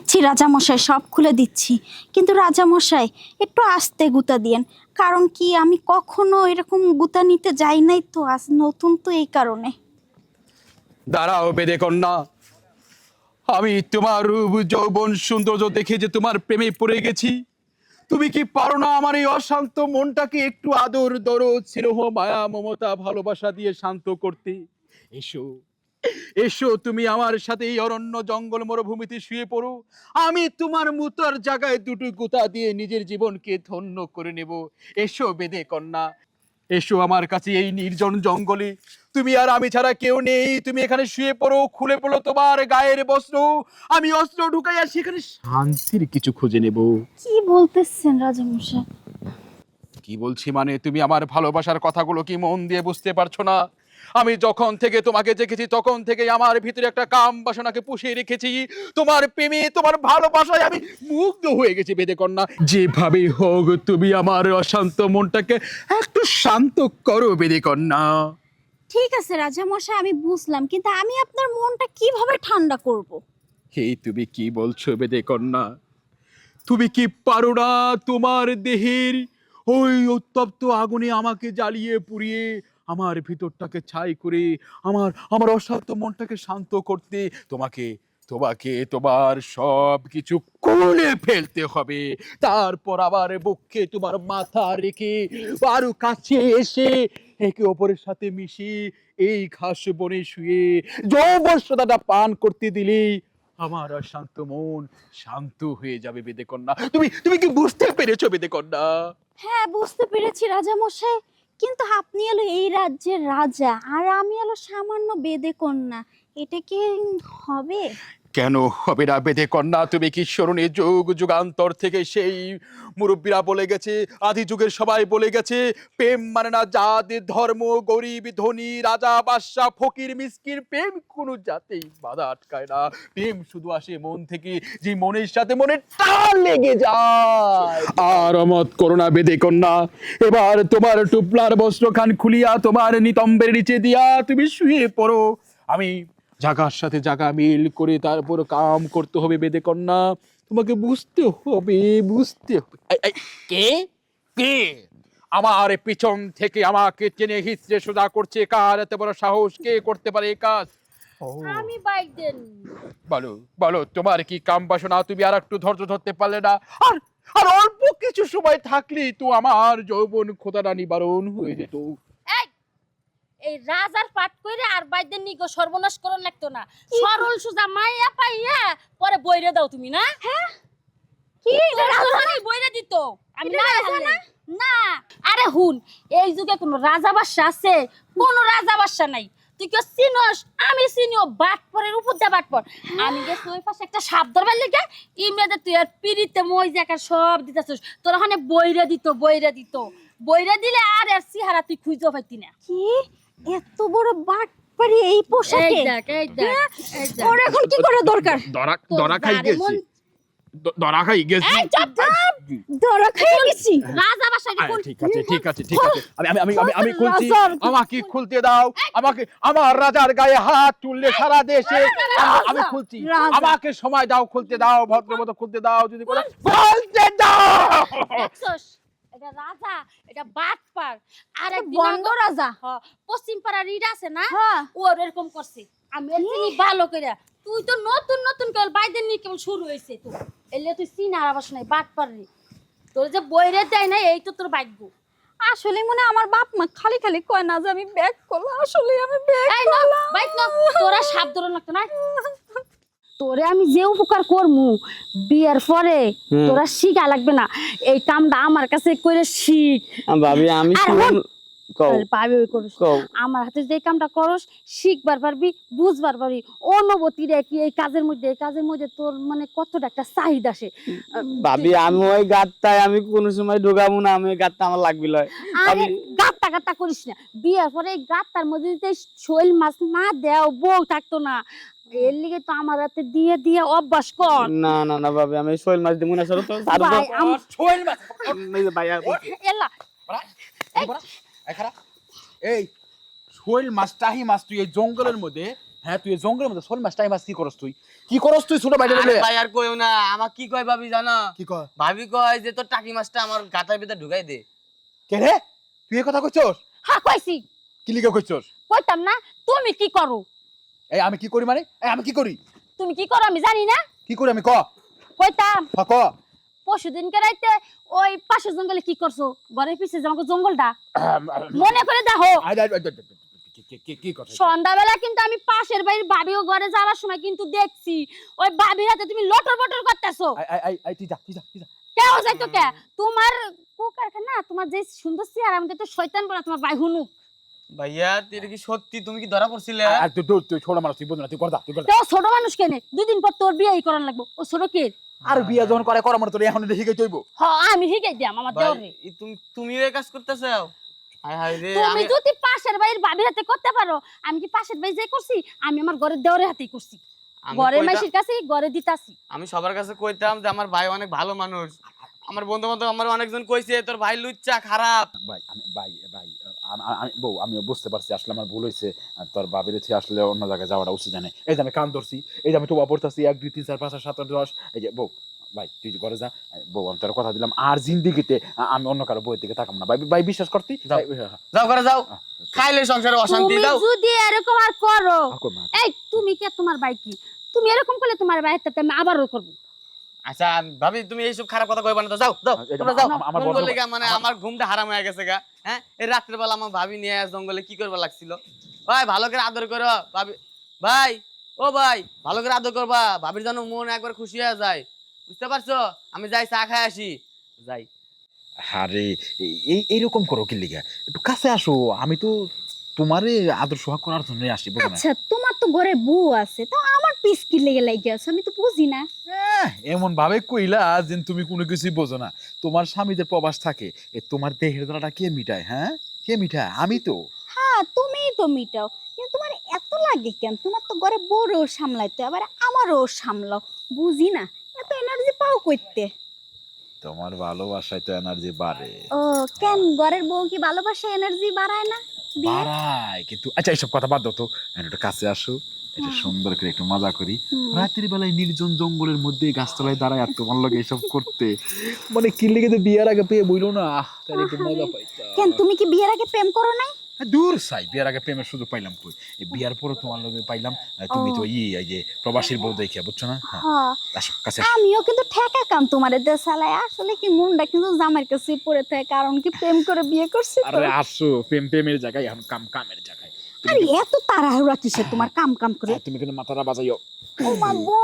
দিচ্ছি রাজামশাই, সব খুলে দিচ্ছি, কিন্তু রাজামশাই একটু আস্তে গুতা দিয়েন। কারণ কি, আমি কখনো এরকম গুতা নিতে যাই নাই তো, আজ নতুন তো এই কারণে। দাঁড়াও বেদে কন্যা, আমি তোমার রূপ যৌবন সৌন্দর্য দেখে যে তোমার প্রেমে পড়ে গেছি। তুমি কি পারো না আমার এই অশান্ত মনটাকে একটু আদর দরদ স্নেহ মায়া মমতা ভালোবাসা দিয়ে শান্ত করতে? এসো, এসো, তুমি আমার সাথে এই অরণ্য জঙ্গল মরুভূমিতে শুয়ে পড়ো। আমি তোমার মুতার জায়গায় দুটো গুতা দিয়ে নিজের জীবনকে ধন্য করে নেব। এসো বেদে কন্যা, এসো আমার কাছে এই নির্জন জঙ্গলে। তুমি আর আমি ছাড়া কেউ নেই, তুমি এখানে শুয়ে পড়ো, খুলে পড়ো তোমার গায়ের বস্ত্র, আমি অস্ত্র ঢুকাইয়া সেখানে শান্তির কিছু খুঁজে নেব। কি বলতেছেন রাজামশাই? কি বলছি মানে, তুমি আমার ভালোবাসার কথাগুলো কি মন দিয়ে বুঝতে পারছো না? আমি যখন থেকে তোমাকে দেখেছি তখন থেকে আমার ভিতরে একটা কাম বাসনাকে পুষিয়ে রেখেছি। তোমার প্রেমে তোমার ভালোবাসায় আমি মুগ্ধ হয়ে গেছি বেদে কন্যা। যেভাবে হোক তুমি আমার অশান্ত মনটাকে একটু শান্ত করো বেদে কন্যা। ঠিক আছে রাজামশাই, আমি বুঝলাম, কিন্তু আমি আপনার মনটা কিভাবে ঠান্ডা করব? এই তুমি কি বলছো বেদে কন্যা? তুমি কি পারো না তোমার দেহের ওই উত্তপ্ত আগুনে আমাকে জ্বালিয়ে পুড়িয়ে আমার ভিতরটাকে ছাই করে আমার আমার অশান্ত মনটাকে শান্ত করতে? তোমাকে তোমাকে তোমার সব কিছু খুলে ফেলতে হবে, তারপর আবার বুকে তোমার মাথা রেখে আরো কাছে এসে একে অপরের সাথে মিশে এই ঘাস বনে শুয়ে যৌবনদাটা পান করতে দিলেই আমার অশান্ত মন শান্ত হয়ে যাবে বেদে কন্যা। তুমি তুমি কি বুঝতে পেরেছো বেদে কন্যা? হ্যাঁ, বুঝতে পেরেছি রাজামশাই, কিন্তু আপনি এলো এই রাজ্যের রাজা আর আমি এলো সামান্য বেদে কন্যা, এটা কি হবে? কেন হবে না বেদে কন্যা? তুমি কি শরণে যুগ যুগান্তর থেকে সেই মুরব্বীরা বলে গেছে, আদি যুগের সবাই বলে গেছে, প্রেম মানে না জাত ধর্ম, গরিব ধনী, রাজা বাদশা ফকির মিসকিন, প্রেম কোনো জাতেই বাধা আটকায় না। প্রেম শুধু আসে মন থেকে, যে মনের সাথে মনে টান লেগে যায়। আর অমত করো না বেদে কন্যা, এবার তোমার টুপলার বস্ত্রখান খুলিয়া তোমার নিতম্বের নিচে দিয়া তুমি শুয়ে পড়ো। আমি জাগার সাথে জাগা মিল করে তারপর কাম করতে হবে বেদে কন্যা। তোমাকে বুঝতে হবে, বুঝতে হবে। কে কে আমার পিছন থেকে আমাকে টেনে হিচড়ে সোজা করছে? কার এত বড় সাহস? কে করতে পারে এই কাজ? ও, আমি বাইদেন। বলো বলো, তোমার কি কাম বাসনা? তুমি আর একটু ধৈর্য ধরতে পারলে না? আর আর অল্প কিছু সময় থাকলেই তো আমার যৌবন খোদাটা নিবারণ হয়ে যেত। এই এই রাজার পাট কইরে আর বাইদেন নিগো সর্বনাশ করন লাগতো না। সরল সুজা মাইয়া পাইয়া পরে বইরে দাও তুমি না? হ্যাঁ, কি রাজা বইরে দিত। আমি না হারলে না। আরে হুন, এই যুগে কোন রাজা বাদশা আছে? কোন রাজা বাদশা নাই। তুই কি চিনস? আমি চিনিও বাটপরের উপর দে বাটপর। আমি গেছি ওই পাশে একটা সাপ ধরবার লেগে, ইমেদে তুই আর পিরিতে মই জায়গা সব দিতেছিস। তোর ওখানে বইরে দিত, বইরে দিত। বইরে দিলে আর এর চেহারা তুই খুঁজে পাইতি না। কি এত বড় বাটপারি এই পোশাকে? এই দেখ, এই দেখ, এই দেখ। ওর এখন কি করে দরকার? দরা তোর দরা খাই যারে গেছি, মন- দরা খাই গেছি। এই চুপ থাক। ধরা খেয়ে গেছি। রাজা বাদশা আরে, কোন? ঠিক আছে ঠিক আছে ঠিক আছে, আমি আমি আমি আমি আমি খুলছি। রাজার- আমাকে খুলতে দাও, আমাকে, আমার রাজার গায়ে হাত তুললে সারা দেশে আমি খুলছি। রাজা। আমাকে সময় দাও, খুলতে দাও, ভদ্রমতো খুলতে দাও, যদি বলো খুলতে দাও। দেখছস? এটা রাজা, এটা বাটপার। আর একদিন বন্ড রাজা। পশ্চিম পাড়ার রিড আছে না? হ্যাঁ। ও এরকম করছে। আমি এর চিনি ভালো করে। তুই তো নতুন নতুন কেবল বাইদের নিয়ে কেবল শুরু হয়েছে তো। এলে তুই চিন আর আবাস নাই বাটপার রে। তোর যে বইরে দেয় না, এই তো তোর ভাগ্য। আসলে মনে হয় আমার বাপ মা খালি খালি কয় না যে আমি ব্যাক করলাম, আসলে আমি ব্যাক এই না, বাইক না, তোরা সাপ ধরন লাগতো না। তোরে আমি যে উপকার করমু বিয়ের পরে তোরা শিখা লাগবে না। এই কামটা আমার কাছে করে শিখ। ভাবি আমি আর শুনুন, কও পাবি ওই করিস। কও। আমার হাতে যে কামটা করস শিখবার পারবি, বুঝবার পারবি। অনুভূতি রে কি এই কাজের মধ্যে, এই কাজের মধ্যে তোর মানে কতটা একটা চাহিদা আসে। ভাবি আমি ওই গাতটায় আমি কোনো সময় ঢোকাবো না, আমি ওই গাতটা আমার লাগবে লয়। আরে গাত্তা গাত্তা করিস না। বিয়ের পরে এই গাত্তার মধ্যে যদি শৈল মাছ না দেও বউ থাকতো না। এর লিগে তো আমার হাতে দিয়ে দিয়ে অভ্যাস কর। না না না ভাবি, আমি শৈল মাছ দিব না, সরো তো ছাড়ো তো। ভাই, শৈল মাছ, এই যে ভাই আর এলা এই খারাপ, এই শৈল মাছ টাহি মাছ তুই এই জঙ্গলের মধ্যে হ্যাঁ তুই এই জঙ্গলের মধ্যে শোল মাছ টাইম মাছ কি করস তুই ছোট ভাইটা আরে ভাই আর কইও না, আমার কি কয় ভাবি জানো? কি কয় ভাবি কয় যে তোর টাকি মাছটা আমার গাতার ভিতরে ঢুকাই দে। কে রে তুই এই কথা কইছস হ্যাঁ কইছি, কি লিখে কইছস কইতাম না? তুমি কি করো? এই আমি কি করি মানে এই আমি কি করি তুমি কি করো আমি জানি না? কি করি আমি ক কইতাম ক পরশুদিনকে রাইতে ওই পাশের জঙ্গলে কি করছো? ঘরের পিছে যে আমাকে জঙ্গলটা মনে করে দেখো। কি কথা সন্ধ্যাবেলা কিন্তু আমি পাশের বাড়ির ভাবিও ঘরে যাওয়ার সময় কিন্তু দেখছি ওই ভাবির হাতে তুমি লটর বটর করতেছো। আই তুই যা কেউ যাইতো কে? তোমার কুকারখানা, তোমার যে সুন্দর চেহারা, আমাদের তো শয়তান বলা তোমার ভাই হুনু। ভাইয়া তুই কি সত্যি, তুমি কি ধরা পড়ছিলে? আর তুই ছোট মানুষ তুই বুঝ না তুই কর দা তো ছোট মানুষ কেনে? দুদিন পর তোর বিয়েই করার লাগবো। ও ছোট কে? আর বিয়া যখন করে করা মানে তোর এখন দেখি কইব হ্যাঁ আমি শিখাই দিয়াম আমার ভাই, দেওরে। তুমি এই কাজ করতেছো? হায় হায় রে, তুমি আমি যদি পাশের বাড়ির ভাবির হাতে করতে পারো, আমি কি পাশের বাড়ি যাই করছি? আমি আমার ঘরের দেওরের হাতেই করছি, আমি ঘরের কইতা- মাইসির কাছে ঘরে দিতাছি। আমি সবার কাছে কইতাম যে আমার ভাই অনেক ভালো মানুষ। আমার বন্ধু বান্ধব আমার অনেকজন কইছে তোর ভাই লুচ্চা খারাপ। আমি বউ আমি বুঝতে পারছি আসলে আমার ভুল হয়েছে তোর বাবির থেকে আসলে অন্য জায়গায় যাওয়াটা উচিত জানে এই যে আমি কান ধরছি এই যে আমি টোবা পড়তেছি 1 2 3 4 5 6 7 8 10 এই যে বউ ভাই তুই ঘরে যা বউ আমি তোর কথা দিলাম আর জিন্দিগিতে আমি অন্য কারো বউয়ের দিকে তাকাম না ভাই বিশ্বাস করতি যাও। যাও করে যাও, খাইলে সংসারে অশান্তি তুমি দাও। যদি এরকম আর করো, এই তুমি কে? তোমার ভাই কি? তুমি এরকম করলে তোমার ভাইয়ের সাথে আমি আবারও করবো। আচ্ছা ভাবি তুমি এইসব খারাপ কথা কইবা না তো, যাও যাও এটা তোমরা যাও। আমার কোন বন্ধু- বললে গা, মানে আমার ঘুমটা হারাম হয়ে গেছে গা। হ্যাঁ এই রাত্রের বেলা আমার ভাবি নিয়ে জঙ্গলে কি করবা লাগছিল? ভাই ভালো করে আদর করো ভাবি। ভাই ও ভাই ভালো করে আদর করবা, ভাবির যেন মন একবার খুশি হয়ে যায়, বুঝতে পারছো? আমি যাই চা খাই আসি, যাই। আরে এইরকম করো কি লিগা একটু কাছে আসো আমি তো তোমারে আদর সোহাগ করার জন্য আসি বুঝো না আচ্ছা তোমার তো ঘরে বউ আছে, তো আমার পিস কি লেগে লাগে আছে আমি তো বুঝি না। এমন ভাবে কইলা যে তুমি কোনো কিছুই বোঝো না তোমার স্বামীদের প্রবাস থাকে তোমার দেহের দ্বারাটা কে মিটায় হ্যাঁ কে মিটায় আমি তো হ্যাঁ তুমিই তো মিটাও, কিন্তু তোমার এত লাগে কেন? তোমার তো ঘরে বউরও সামলাইতে আবার আমারও সামলাও, বুঝি না এত এনার্জি পাও কইতে। তোমার ভালোবাসায় তো এনার্জি বাড়ে ও কেন, ঘরের বউ কি ভালোবাসা এনার্জি বাড়ায় না? বিয়ে- বাড়ায় কিন্তু আচ্ছা এইসব কথা বাদ দাও তো একটু কাছে আসো এটা সুন্দর করে একটু মজা করি হুম। রাতের বেলায় নির্জন জঙ্গলের মধ্যে গাছতলায় দাঁড়ায় আর তোমার লগে এসব করতে মানে কি লেগে যে বিয়ার আগে পেয়ে বইলো না তাহলে একটু মজা পাইতাম কেন তুমি কি বিয়ের আগে প্রেম করো নাই? দূর সাই বিয়ার আগে প্রেমের সুযোগ পাইলাম কই এই বিয়ার পরে তোমার লগে পাইলাম তুমি তো এই যে প্রবাসীর বউ দেখে বুঝছো না হ্যাঁ হ্যাঁ আসো কাছে আসো। আমিও কিন্তু ঠেকা কাম তোমার দেশালায়, আসলে কি মনটা কিন্তু জামাইয়ের কাছে পড়ে থাকে, কারণ কি প্রেম করে বিয়ে করছি তো। আরে আসো প্রেমের জায়গায় এখন কামের জায়গায় আরে এত তাড়াহুড়া কিসের তোমার কাম কাম করে? তুমি কিন্তু মাথাটা বাজাইও ও মা গো,